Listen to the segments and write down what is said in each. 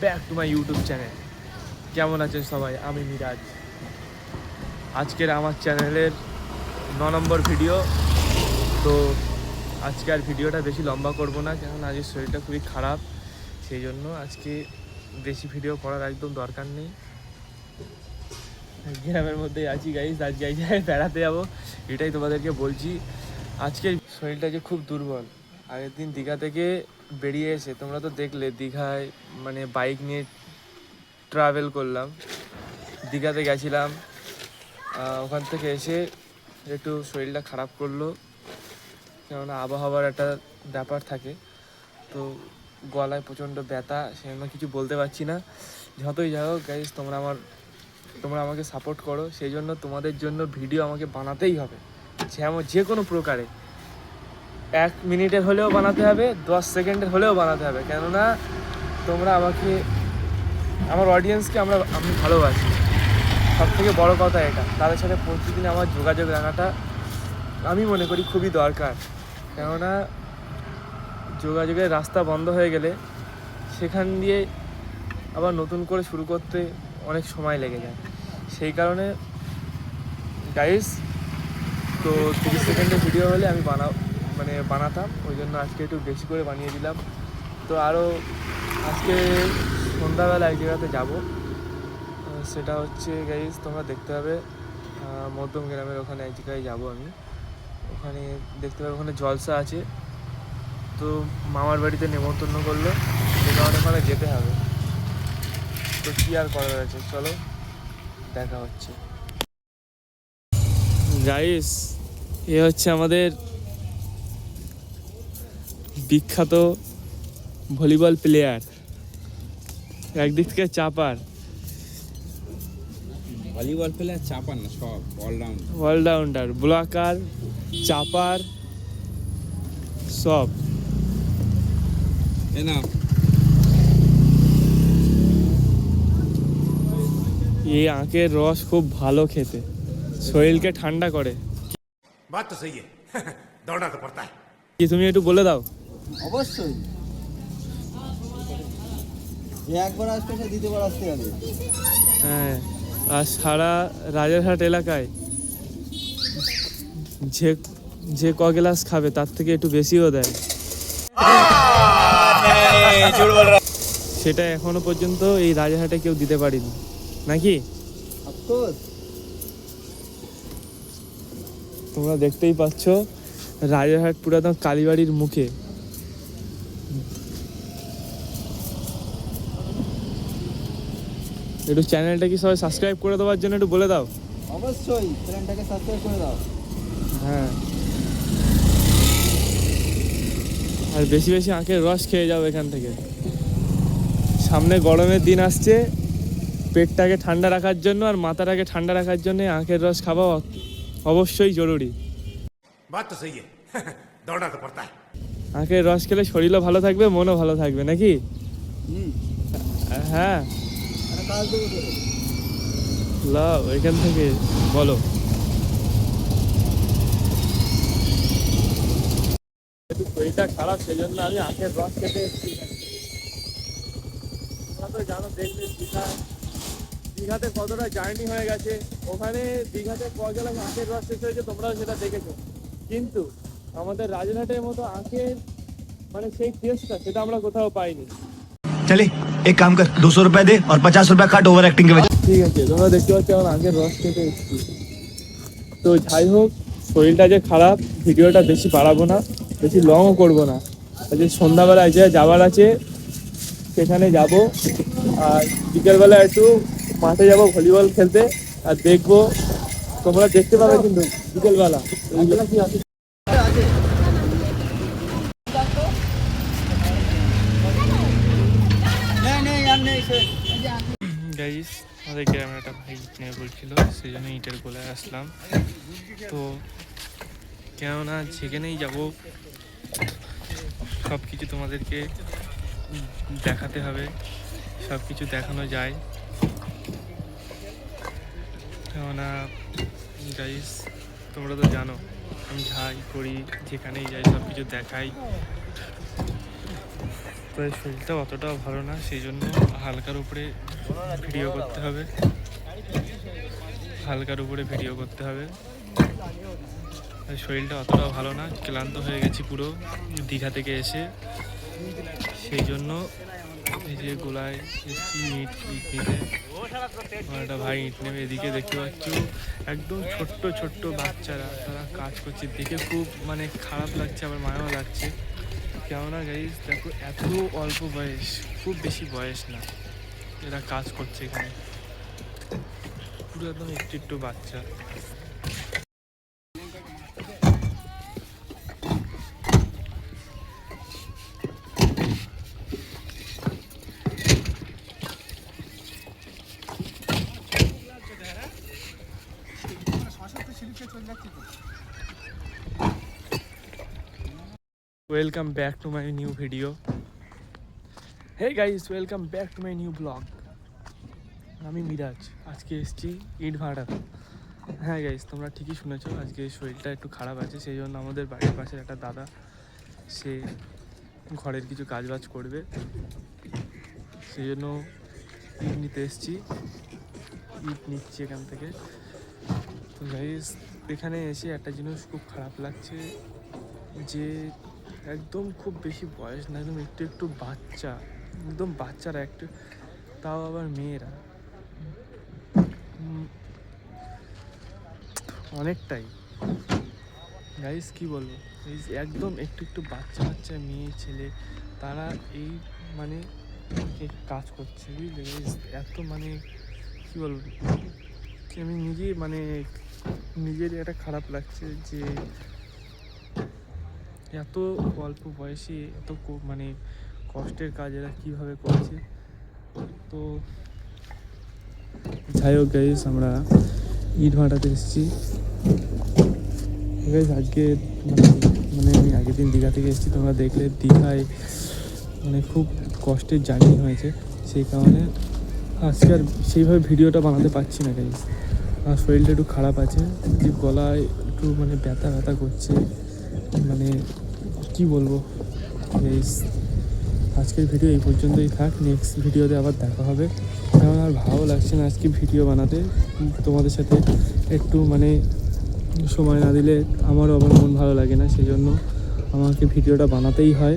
Back to my YouTube channel. কেমন আছেন সবাই? আমি মিরাজ। আজকের আমার চ্যানেলের 9 নম্বর ভিডিও। তো আজকে আর ভিডিওটা বেশি লম্বা করব না, কারণ আজকের শরীরটা খুবই খারাপ, সেই জন্য আজকে বেশি ভিডিও করার একদম দরকার নেই। গ্রামের মধ্যেই আছি গাইস, আজকে এই জায়গায় বেড়াতে যাবো, এটাই তোমাদেরকে বলছি। আজকে শরীরটা যে খুব দুর্বল। আগের দিন দীঘা থেকে বেরিয়ে এসে তোমরা তো দেখলে দীঘায় মানে বাইক নিয়ে ট্রাভেল করলাম, দীঘাতে গেছিলাম। ওখান থেকে এসে একটু শরীরটা খারাপ করলো, কেননা আবহাওয়ার একটা ব্যাপার থাকে। তো গলায় প্রচণ্ড ব্যথা, সেজন্য কিছু বলতে পারছি না। যতই যাই হোক গাইস, তোমরা আমাকে সাপোর্ট করো, সেই জন্য তোমাদের জন্য ভিডিও আমাকে বানাতেই হবে, যেমন যে কোনো প্রকারে। 1 মিনিটের হলেও বানাতে হবে, 10 সেকেন্ডের হলেও বানাতে হবে, কেননা তোমরা আমাকে, আমার অডিয়েন্সকে আমি ভালোবাসি। সব থেকে বড় কথা এটা, তাদের সাথে প্রতিদিন আমার যোগাযোগ রাখাটা আমি মনে করি খুবই দরকার। কেননা যোগাযোগের রাস্তা বন্ধ হয়ে গেলে সেখান দিয়ে আবার নতুন করে শুরু করতে অনেক সময় লেগে যায়। সেই কারণে গাইস, তো 30 সেকেন্ডের ভিডিও হলে আমি বানাতাম, ওই জন্য আজকে একটু বেশি করে বানিয়ে দিলাম। তো আরও আজকে সন্ধ্যাবেলা এক জায়গাতে যাবো, সেটা হচ্ছে গাইস তোমরা দেখতে হবে, মধ্যম গ্রামের ওখানে এক জায়গায় যাবো আমি। ওখানে দেখতে পাবে ওখানে জলসা আছে, তো মামার বাড়িতে নেমন্তন্ন করলো, সে কারণে ওখানে যেতে হবে। তো কী আর করার আছে, চলো দেখা হচ্ছে। গাইস, এ হচ্ছে আমাদের বিখ্যাত ভলিবল প্লেয়ার, একদিক থেকে চাপার, ভলিবল প্লেয়ার চাপার না, সব অলরাউন্ডার, ব্লকার, চাপার, সব। না এই আখের রস খুব ভালো খেতে, শরীরকে ঠান্ডা করে। बात तो सही है दौड़ना तो पड़ता है। কি তুমি একটু বলে দাও। অবশ্যই, যে একবার আসবে সে দ্বিতীয়বার আসতে হবে। হ্যাঁ, আর সারা রাজারহাট এলাকায় যে যে ক গ্লাস খাবে তার থেকে একটু বেশিও দেয়। সেটা এখনো পর্যন্ত এই রাজারহাটে কেউ দিতে পারেনি, নাকি? অফকোর্স। তোমরা দেখতেই পাচ্ছ রাজারহাট পুরাতন কালীবাড়ির মুখে। একটু চ্যানেলটা কি সবাই সাবস্ক্রাইব করে দেওয়ার জন্য একটু বলে দাও। অবশ্যই চ্যানেলটাকে সাবস্ক্রাইব করে দাও। হ্যাঁ, আর বেশি বেশি আখের রস খেয়ে যাও এখান থেকে। সামনে গরমের দিন আসছে, পেটটাকে ঠান্ডা রাখার জন্য আর মাথাটাকে ঠান্ডা রাখার জন্য আখের রস খাওয়া অবশ্যই জরুরি। बात तो सही है दौड़ना तो पड़ता है। আখের রস খেলে শরীরও ভালো থাকবে, মনও ভালো থাকবে, নাকি? হ্যাঁ, কাজ দেবো তোরে। লাও এখান থেকে বলো। একটু শরীরটা খারাপ, সেই জন্য আমি আখের রস খেতে এসেছি। তোমরা তো জানো, দেখলে দীঘাতে কতটা জার্নি হয়ে গেছে, ওখানে দীঘাতে কতগুলো আখের রস শেষ হয়েছে তোমরাও সেটা দেখেছো। কিন্তু আমাদের রাজারহাটের মতো আখের মানে সেই টেস্টটা, সেটা আমরা কোথাও পাইনি। चले एक काम कर 200 रुपए दे और 50 रुपए काट ओवर एक्टिंग के वजह। ঠিক আছে, তোমরা দেখতে পাচ্ছ আমার আখের রস খেতে এসেছি। তো যাই হোক, শরীরটা যে খারাপ, ভিডিওটা বেশি বাড়াবো না, বেশি লংও করবো না। আজকে সন্ধ্যাবেলায় যে যাওয়ার আছে সেখানে যাব, আর বিকেলবেলা একটু মাঠে যাব ভলিবল খেলতে, আর দেখবো, তোমরা দেখতে পাবে কিন্তু বিকেলবেলা কি আছে। গাইস, আমাদের গ্রামের একটা ভাই নিয়ে বলছিল, সেই জন্য ইটের গোলায় আসলাম। তো কেননা যেখানেই যাব সব কিছু তোমাদেরকে দেখাতে হবে, সব কিছু দেখানো যায়। কেননা গাইস, তোমরা তো জানো আমি যাই করি, যেখানেই যাই সব কিছু দেখাই। তো এই শরীরটা অতটাও ভালো না, সেই জন্য হালকার উপরে ভিডিও করতে হবে, হালকার উপরে ভিডিও করতে হবে। শরীরটা অতটাও ভালো না, ক্লান্ত হয়ে গেছি পুরো দীঘা থেকে এসে, সেই জন্য এই যে গোলায় এসছি ইট নিতে। আমার একটা ভাই ইট নেবে, এদিকে দেখতে পাচ্ছ একদম ছোট্ট ছোট্ট বাচ্চারা তারা কাজ করছে, দেখে খুব মানে খারাপ লাগছে, আবার মায়াও লাগছে। কেননা গাইস দেখো এত অল্প বয়স, খুব বেশি বয়স না, এরা কাজ করছে এখানে, পুরো একদম একটু একটু বাচ্চা। Welcome back to my new video. Hey guys, welcome back to my new vlog. আমি মিরাজ, আজকে এসেছি ইট ভাড়াতে। হ্যাঁ গাইস, তোমরা ঠিকই শুনেছো, আজকে শরীরটা একটু খারাপ আছে, সেই জন্য আমাদের বাড়ির পাশে একটা দাদা, সে ঘরের কিছু কাজবাজ করবে, সেই জন্য ইট নিতে এসেছি, ইট নিচ্ছি এখান থেকে। তো গাইস এখানে এসে একটা জিনিস খুব খারাপ লাগছে, যে একদম খুব বেশি বয়স না, একদম একটু একটু বাচ্চা, একদম বাচ্চারা একটু, তাও আবার মেয়েরা অনেকটাই। গাইস কি বলবো, এই একদম একটু একটু বাচ্চা বাচ্চা মেয়ে ছেলে, তারা এই মানে কাজ করছে, বুঝলে গাইস। এত মানে কি বলবো, আমি নিজেই মানে নিজেরই একটা খারাপ লাগছে যে এত অল্প বয়সে এত মানে কষ্টের কাজ এরা কীভাবে করছে। তো যাই হোক গাইস, আমরা ইট ভাটাতে এসেছি গাইস। আজকে মানে আমি আগের দিন দীঘা থেকে এসেছি, তোমরা দেখলে দীঘায় মানে খুব কষ্টের জার্নি হয়েছে, সেই কারণে আজকে আর সেইভাবে ভিডিওটা বানাতে পারছি না গাইস। আর শরীরটা একটু খারাপ আছে, যে গলায় একটু মানে ব্যথা ব্যথা করছে, মানে কি বলবো গাইস। আজকের ভিডিও এই পর্যন্তই থাক, নেক্সট ভিডিওতে আবার দেখা হবে। কারণ আর ভালো লাগছে না আজকে ভিডিও বানাতে, তোমাদের সাথে একটু মানে সময় না দিলে আমারও আবার মন ভালো লাগে না, সেই জন্য আমাকে ভিডিওটা বানাতেই হয়,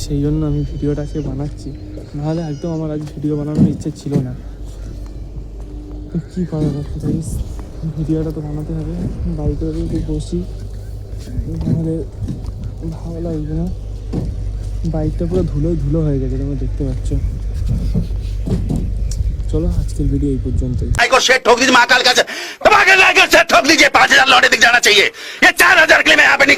সেই জন্য আমি ভিডিওটা আজকে বানাচ্ছি, নাহলে একদম আমার আজ ভিডিও বানানোর ইচ্ছে ছিল না। তো কী করা যাচ্ছে গাইস, ভিডিওটা তো বানাতে হবে, বাইকে একটু বসি, নাহলে ভালো লাগবে না। বাইকটা পুরো ধুলো ধুলো হয়ে গেছে, তোমরা দেখতে পাচ্ছ। चलो आज के वीडियो यही पहुंचते हैं। को शेट ठोक दीजिए महाकाल का, ठोक दीजिए 5000 लौटे दिख जाना चाहिए, ये 4000 के लिए मैं यहाँ पे नहीं